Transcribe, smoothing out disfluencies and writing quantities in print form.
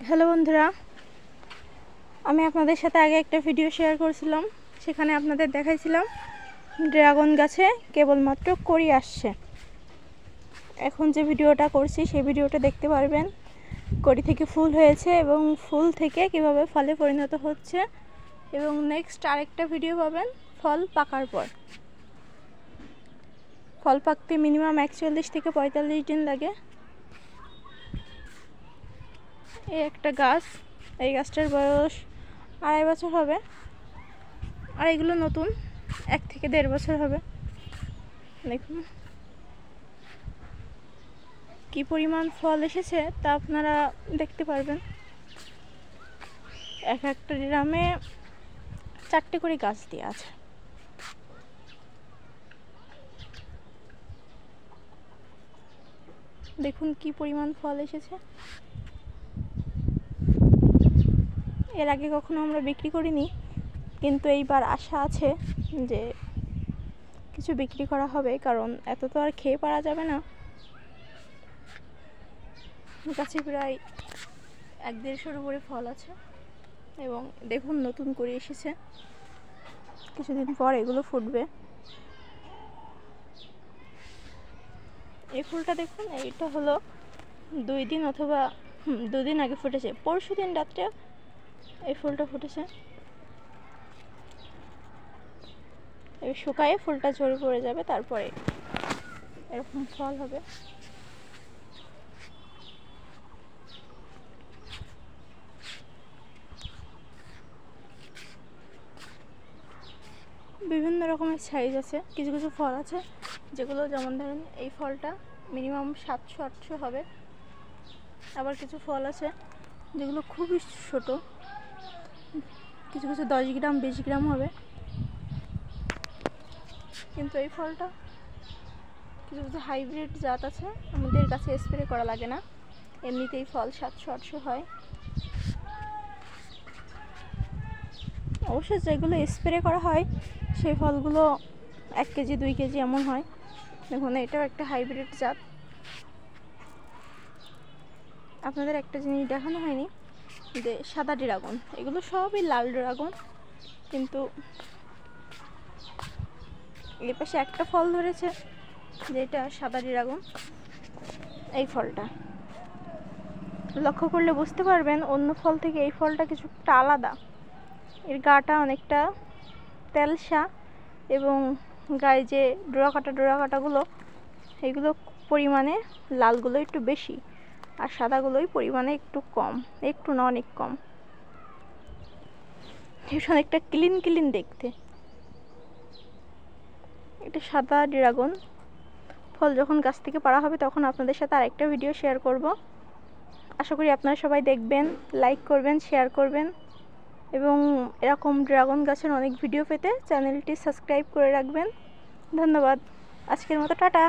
Hello বন্ধুরা, আমি আপনাদের সাথে আগে একটা ভিডিও শেয়ার করেছিলাম। সেখানে আপনাদের দেখাইছিলাম ড্রাগন গাছে কেবলমাত্র কড়ি আসছে। এখন যে ভিডিওটা করছি সেই ভিডিওটা দেখতে পারবেন কড়ি থেকে ফুল হয়েছে এবং ফুল থেকে কিভাবে ফলে পরিণত হচ্ছে, এবং নেক্সট আরেকটা ভিডিও পাবেন ফল পাকার পর। ফল পাকতে মিনিমাম 41 থেকে 45 দিন লাগে। এই একটা গাছ, এই গাছটার বয়স 2.5 বছর হবে, আর এগুলো নতুন 1 থেকে 1.5 বছর হবে। দেখুন কি পরিমাণ ফল এসেছে তা আপনারা দেখতে পারবেন। এক একটা ড্রামে 4টে করে গাছ দিয়ে আছে। দেখুন কি পরিমাণ ফল এসেছে। এর আগে কখনো আমরা বিক্রি করিনি, কিন্তু এইবার আশা আছে যে কিছু বিক্রি করা হবে, কারণ এত তো আর খেয়ে পারা যাবে না। গাছে প্রায় 1-1.5 উপরে ফল আছে, এবং দেখুন নতুন করে এসেছে। কিছুদিন পর এগুলো ফুটবে। এই ফুলটা দেখুন, এইটা হলো 2 দিন অথবা 2 দিন আগে ফুটেছে। পরশু দিন রাত্রে এই ফুলটা ফুটেছে। এবার শুকায়ে ফুলটা ঝরে পড়ে যাবে, তারপরে এরকম ফল হবে। বিভিন্ন রকমের সাইজ আছে। কিছু কিছু ফল আছে যেগুলো, যেমন ধরেন এই ফলটা মিনিমাম 700-800 হবে। আবার কিছু ফল আছে যেগুলো খুবই ছোট, কিছু কিছু 10 গ্রাম 20 গ্রাম হবে। কিন্তু এই ফলটা কিছু কিছু হাইব্রিড জাত আছে, আমাদের গাছে স্প্রে করা লাগে না, এমনিতেই ফল 700-800 হয়। অবশ্য যেগুলো স্প্রে করা হয় সেই ফলগুলো 1 কেজি 2 কেজি এমন হয়। দেখুন এটাও একটা হাইব্রিড জাত। আপনাদের একটা জিনিস দেখানো হয়নি, যে সাদা ড্রাগন। এগুলো সবই লাল ড্রাগন, কিন্তু এর পাশে একটা ফল ধরেছে যেটা সাদা ড্রাগন। এই ফলটা লক্ষ্য করলে বুঝতে পারবেন অন্য ফল থেকে এই ফলটা কিছুটা আলাদা। এর গাটা অনেকটা তেলসা, এবং গায়ে যে ডোরা কাটাগুলো এগুলো পরিমাণে লালগুলো একটু বেশি, আর সাদাগুলোই পরিমাণে একটু কম, একটু না অনেক কম। এটা অনেকটা ক্লিন দেখতে। এটা সাদা ড্রাগন ফল। যখন গাছ থেকে পাড়া হবে তখন আপনাদের সাথে আরেকটা ভিডিও শেয়ার করব। আশা করি আপনারা সবাই দেখবেন, লাইক করবেন, শেয়ার করবেন, এবং এরকম ড্রাগন গাছের অনেক ভিডিও পেতে চ্যানেলটি সাবস্ক্রাইব করে রাখবেন। ধন্যবাদ। আজকের মতো টাটা।